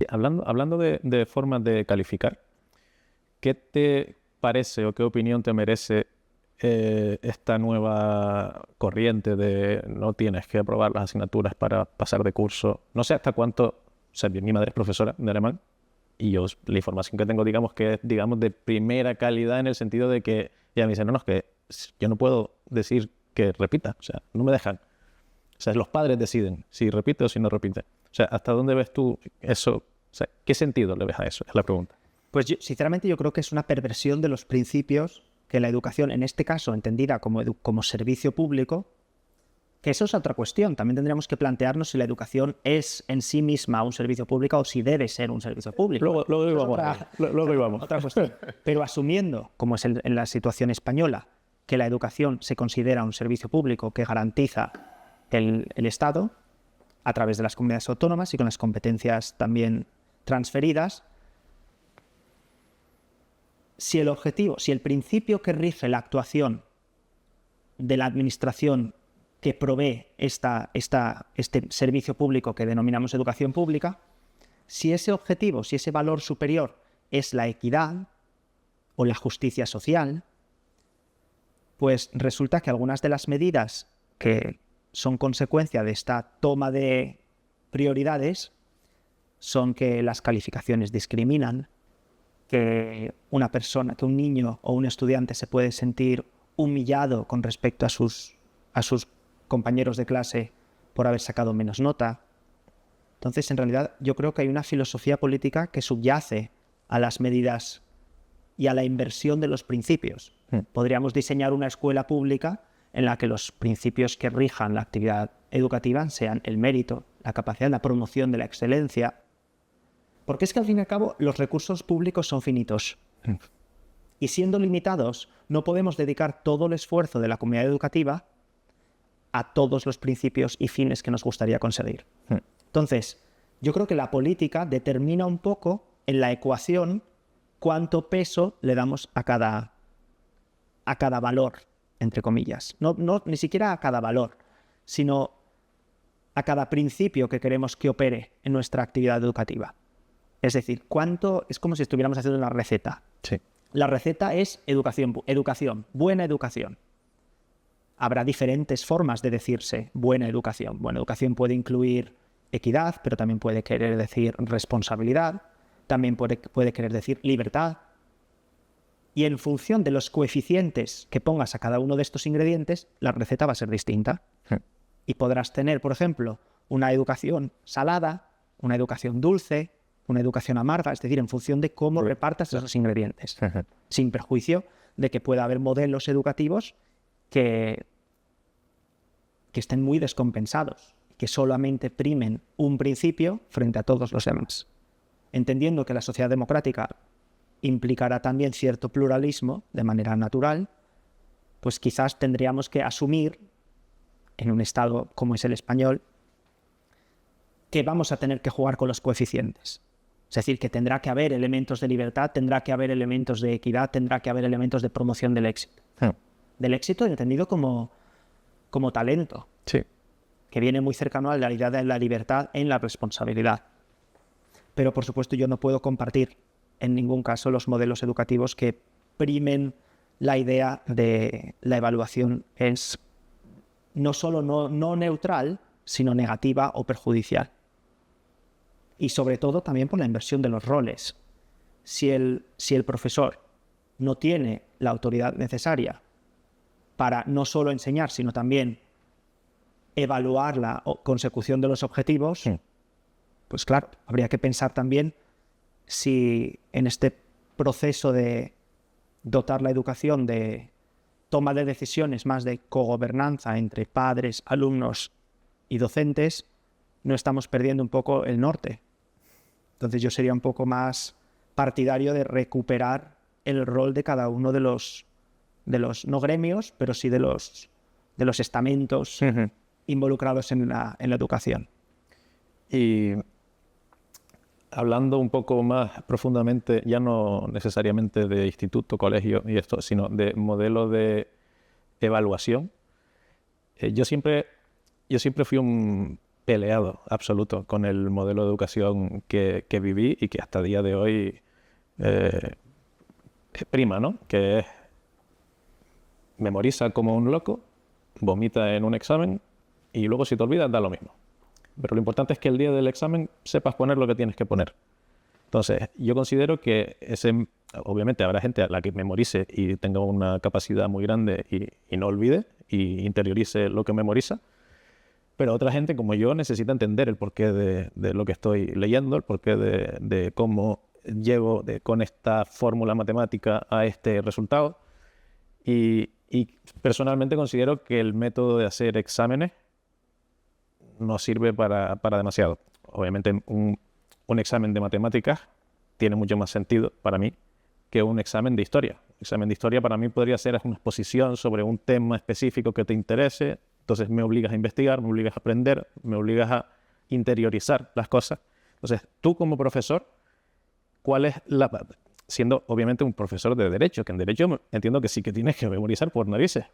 Hablando de formas de calificar, ¿qué te parece o qué opinión te merece esta nueva corriente de no tienes que aprobar las asignaturas para pasar de curso? No sé hasta cuánto, o sea, mi madre es profesora de alemán y yo la información que tengo, digamos, que es, digamos, de primera calidad en el sentido de que ella me dice, no, es que yo no puedo decir que repita, o sea, no me dejan. O sea, los padres deciden si repite o si no repite. O sea, ¿hasta dónde ves tú eso? O sea, ¿qué sentido le ves a eso? Es la pregunta. Pues sinceramente yo creo que es una perversión de los principios que la educación, en este caso entendida como servicio público, que eso es otra cuestión. También tendríamos que plantearnos si la educación es en sí misma un servicio público o si debe ser un servicio público. Luego íbamos. Otra cuestión. Pero asumiendo, como es en la situación española, que la educación se considera un servicio público que garantiza el Estado a través de las comunidades autónomas y con las competencias también transferidas, si el principio que rige la actuación de la administración que provee este servicio público que denominamos educación pública, si ese objetivo, si ese valor superior es la equidad o la justicia social, pues resulta que algunas de las medidas que son consecuencia de esta toma de prioridades son que las calificaciones discriminan, que un niño o un estudiante se puede sentir humillado con respecto a sus compañeros de clase por haber sacado menos nota. Entonces, en realidad, yo creo que hay una filosofía política que subyace a las medidas y a la inversión de los principios. Podríamos diseñar una escuela pública en la que los principios que rijan la actividad educativa sean el mérito, la capacidad, la promoción de la excelencia. Porque es que, al fin y al cabo, los recursos públicos son finitos. Y siendo limitados, no podemos dedicar todo el esfuerzo de la comunidad educativa a todos los principios y fines que nos gustaría conseguir. Entonces, yo creo que la política determina un poco en la ecuación cuánto peso le damos a cada valor, entre comillas. No, ni siquiera a cada valor, sino a cada principio que queremos que opere en nuestra actividad educativa. Es decir, es como si estuviéramos haciendo una receta. Sí. La receta es educación, buena educación. Habrá diferentes formas de decirse buena educación. Buena educación puede incluir equidad, pero también puede querer decir responsabilidad, también puede querer decir libertad. Y en función de los coeficientes que pongas a cada uno de estos ingredientes, la receta va a ser distinta. Y podrás tener, por ejemplo, una educación salada, una educación dulce, una educación amarga, es decir, en función de cómo repartas esos ingredientes, sin perjuicio de que pueda haber modelos educativos que estén muy descompensados, que solamente primen un principio frente a todos los demás. Entendiendo que la sociedad democrática implicará también cierto pluralismo de manera natural, pues quizás tendríamos que asumir, en un Estado como es el español, que vamos a tener que jugar con los coeficientes. Es decir, que tendrá que haber elementos de libertad, tendrá que haber elementos de equidad, tendrá que haber elementos de promoción del éxito. Del éxito entendido como talento, sí, que viene muy cercano a la idea de la libertad en la responsabilidad. Pero, por supuesto, yo no puedo compartir en ningún caso los modelos educativos que primen la idea de la evaluación es no solo no neutral, sino negativa o perjudicial. Y sobre todo también por la inversión de los roles. Si el profesor no tiene la autoridad necesaria para no solo enseñar, sino también evaluar la consecución de los objetivos, pues claro, habría que pensar también si en este proceso de dotar la educación de toma de decisiones más de cogobernanza entre padres, alumnos y docentes, no estamos perdiendo un poco el norte. Entonces yo sería un poco más partidario de recuperar el rol de cada uno de los no gremios, pero sí de los estamentos involucrados en la educación. Y hablando un poco más profundamente, ya no necesariamente de instituto, colegio y esto, sino de modelo de evaluación, yo siempre fui un peleado absoluto con el modelo de educación que viví y que hasta día de hoy prima, ¿no? Que es memoriza como un loco, vomita en un examen y luego si te olvidas da lo mismo. Pero lo importante es que el día del examen sepas poner lo que tienes que poner. Entonces, yo considero que obviamente habrá gente a la que memorice y tenga una capacidad muy grande y no olvide y interiorice lo que memoriza. Pero otra gente como yo necesita entender el porqué de lo que estoy leyendo, el porqué de cómo llego con esta fórmula matemática a este resultado. Y personalmente considero que el método de hacer exámenes no sirve para demasiado. Obviamente un examen de matemáticas tiene mucho más sentido para mí que un examen de historia. Un examen de historia para mí podría ser una exposición sobre un tema específico que te interese, entonces me obligas a investigar, me obligas a aprender, me obligas a interiorizar las cosas. Entonces, tú como profesor, ¿cuál es siendo obviamente un profesor de Derecho, que en Derecho entiendo que sí que tienes que memorizar por narices?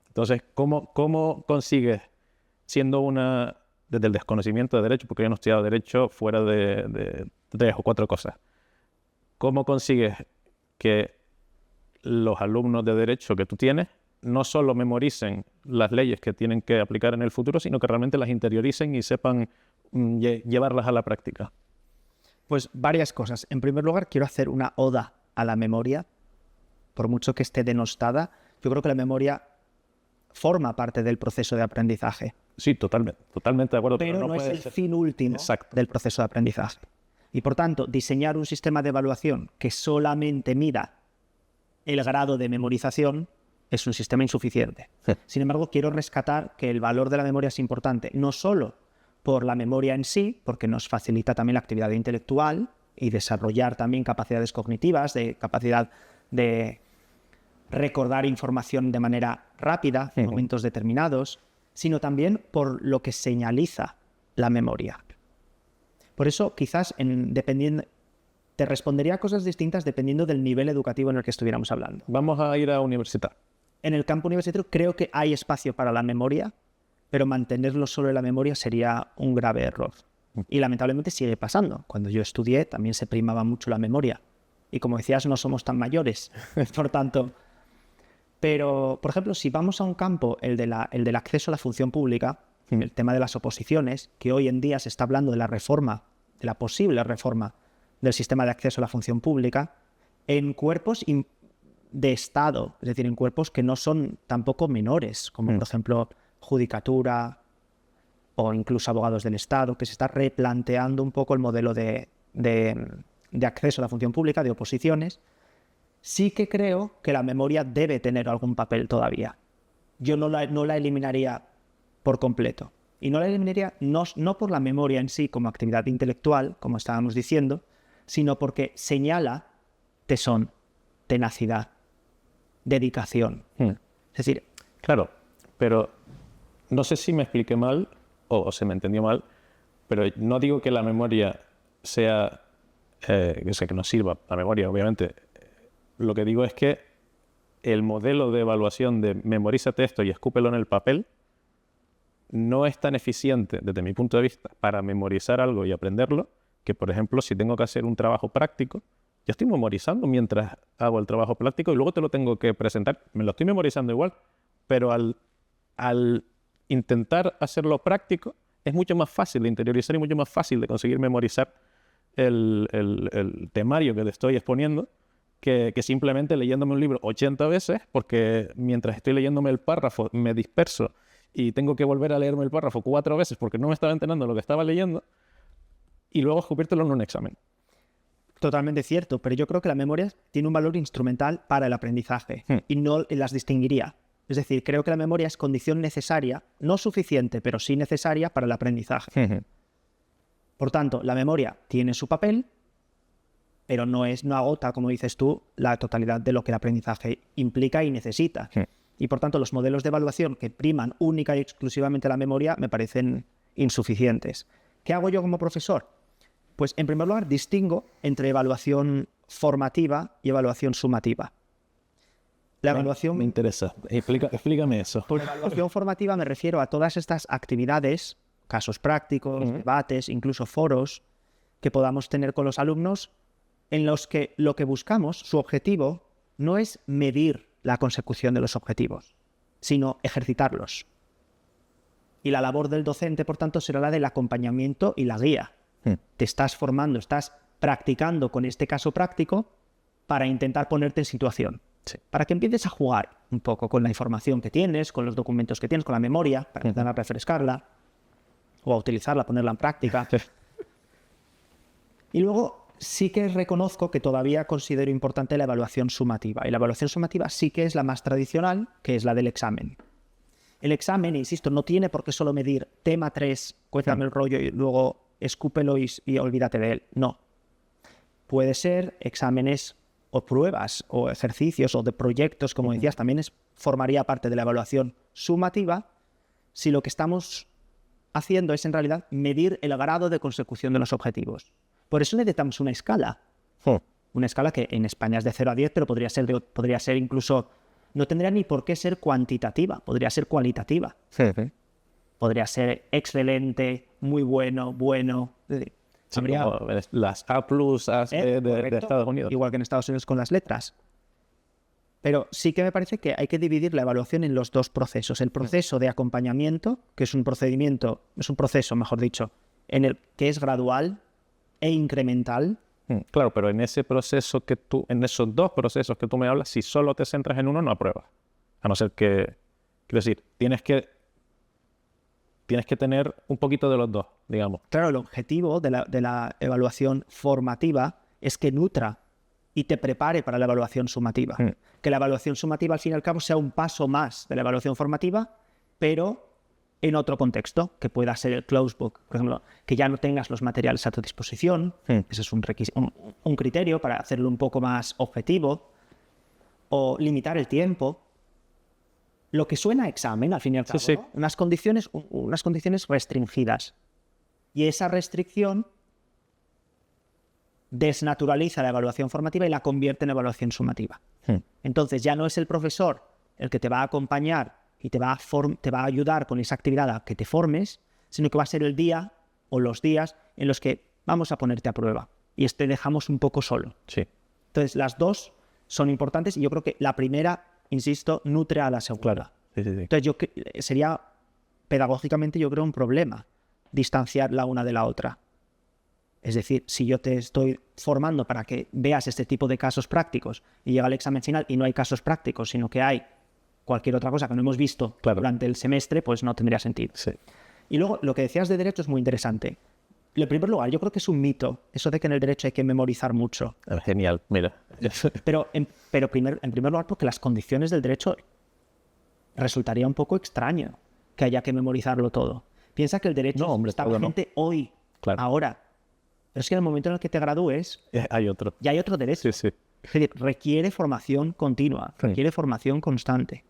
Entonces, ¿cómo consigues, siendo desde el desconocimiento de Derecho, porque yo no he estudiado Derecho fuera de 3 o 4 cosas, cómo consigues que los alumnos de Derecho que tú tienes no solo memoricen las leyes que tienen que aplicar en el futuro, sino que realmente las interioricen y sepan llevarlas a la práctica? Pues varias cosas. En primer lugar, quiero hacer una oda a la memoria. Por mucho que esté denostada, yo creo que la memoria forma parte del proceso de aprendizaje. Sí, totalmente de acuerdo. Pero no es el fin último del proceso de aprendizaje. Y por tanto, diseñar un sistema de evaluación que solamente mida el grado de memorización es un sistema insuficiente. Sin embargo, quiero rescatar que el valor de la memoria es importante, no solo por la memoria en sí, porque nos facilita también la actividad intelectual y desarrollar también capacidades cognitivas, de capacidad de recordar información de manera rápida en momentos determinados, sino también por lo que señaliza la memoria. Por eso, quizás, te respondería cosas distintas dependiendo del nivel educativo en el que estuviéramos hablando. Vamos a ir a universidad. En el campo universitario creo que hay espacio para la memoria, pero mantenerlo solo en la memoria sería un grave error. Y lamentablemente sigue pasando. Cuando yo estudié también se primaba mucho la memoria. Y como decías, no somos tan mayores. Por tanto... Pero, por ejemplo, si vamos a un campo, el del acceso a la función pública, el tema de las oposiciones, que hoy en día se está hablando de la reforma, de la posible reforma del sistema de acceso a la función pública, en cuerpos de Estado, es decir, en cuerpos que no son tampoco menores, como por ejemplo judicatura o incluso abogados del Estado, que se está replanteando un poco el modelo de acceso a la función pública, de oposiciones. Sí que creo que la memoria debe tener algún papel todavía. Yo no la eliminaría por completo. Y no la eliminaría no por la memoria en sí como actividad intelectual, como estábamos diciendo, sino porque señala tesón, tenacidad, dedicación. Es decir... Claro, pero no sé si me expliqué mal o se me entendió mal, pero no digo que la memoria sea... que no sirva la memoria, obviamente. Lo que digo es que el modelo de evaluación de memorízate esto y escúpelo en el papel no es tan eficiente desde mi punto de vista para memorizar algo y aprenderlo que, por ejemplo, si tengo que hacer un trabajo práctico, yo estoy memorizando mientras hago el trabajo práctico y luego te lo tengo que presentar. Me lo estoy memorizando igual, pero al intentar hacerlo práctico es mucho más fácil de interiorizar y mucho más fácil de conseguir memorizar el temario que te estoy exponiendo que simplemente leyéndome un libro 80 veces, porque mientras estoy leyéndome el párrafo me disperso y tengo que volver a leerme el párrafo 4 veces porque no me estaba entendiendo lo que estaba leyendo y luego escupírtelo en un examen. Totalmente cierto, pero yo creo que la memoria tiene un valor instrumental para el aprendizaje y no las distinguiría. Es decir, creo que la memoria es condición necesaria, no suficiente, pero sí necesaria para el aprendizaje. Por tanto, la memoria tiene su papel, pero no agota, como dices tú, la totalidad de lo que el aprendizaje implica y necesita. Y por tanto, los modelos de evaluación que priman única y exclusivamente la memoria me parecen insuficientes. ¿Qué hago yo como profesor? Pues, en primer lugar, distingo entre evaluación formativa y evaluación sumativa. La evaluación... Me interesa. Explícame eso. Por evaluación formativa me refiero a todas estas actividades casos prácticos, debates, incluso foros que podamos tener con los alumnos en los que lo que buscamos, su objetivo, no es medir la consecución de los objetivos, sino ejercitarlos. Y la labor del docente, por tanto, será la del acompañamiento y la guía. Te estás formando, estás practicando con este caso práctico para intentar ponerte en situación. Sí. Para que empieces a jugar un poco con la información que tienes, con los documentos que tienes, con la memoria, para empezar a refrescarla o a utilizarla, ponerla en práctica. Y luego sí que reconozco que todavía considero importante la evaluación sumativa. Y la evaluación sumativa sí que es la más tradicional, que es la del examen. El examen, insisto, no tiene por qué solo medir tema 3, cuéntame el rollo y luego escúpelo y olvídate de él. No. Puede ser exámenes o pruebas o ejercicios o de proyectos, como decías, también formaría parte de la evaluación sumativa si lo que estamos haciendo es en realidad medir el grado de consecución de los objetivos. Por eso necesitamos una escala. Una escala que en España es de 0 a 10, pero podría ser incluso... No tendría ni por qué ser cuantitativa, podría ser cualitativa. Podría ser excelente, muy bueno, bueno. Sí, habría las A+, de Estados Unidos. Igual que en Estados Unidos con las letras. Pero sí que me parece que hay que dividir la evaluación en los dos procesos. El proceso de acompañamiento, que es un proceso, mejor dicho, en el que es gradual e incremental. Claro, pero en ese proceso en esos dos procesos que tú me hablas, si solo te centras en uno, no apruebas. A no ser que, quiero decir, tienes que tener un poquito de los dos, digamos. Claro, el objetivo de la evaluación formativa es que nutra y te prepare para la evaluación sumativa. Que la evaluación sumativa, al fin y al cabo, sea un paso más de la evaluación formativa, pero en otro contexto, que pueda ser el closed book. Por ejemplo, que ya no tengas los materiales a tu disposición. Ese es un criterio para hacerlo un poco más objetivo. O limitar el tiempo. Lo que suena a examen, al fin y al cabo, sí. ¿no? unas condiciones restringidas. Y esa restricción desnaturaliza la evaluación formativa y la convierte en evaluación sumativa. Entonces ya no es el profesor el que te va a acompañar y te va a ayudar con esa actividad a que te formes, sino que va a ser el día o los días en los que vamos a ponerte a prueba y te dejamos un poco solo. Sí. Entonces las dos son importantes y yo creo que la primera, insisto, nutre a la segunda. Claro. Sí. Entonces sería pedagógicamente, yo creo, un problema distanciar la una de la otra. Es decir, si yo te estoy formando para que veas este tipo de casos prácticos y llega el examen final y no hay casos prácticos, sino que hay cualquier otra cosa que no hemos visto durante el semestre, pues no tendría sentido. Sí. Y luego, lo que decías de derecho es muy interesante. En primer lugar, yo creo que es un mito eso de que en el derecho hay que memorizar mucho. Genial, mira. Pero en primer lugar, porque las condiciones del derecho resultaría un poco extraño que haya que memorizarlo todo. Piensa que el derecho está vigente hoy, ahora. Pero es que en el momento en el que te gradúes, hay otro. Ya hay otro derecho. Sí. Es decir, requiere formación continua, requiere formación constante.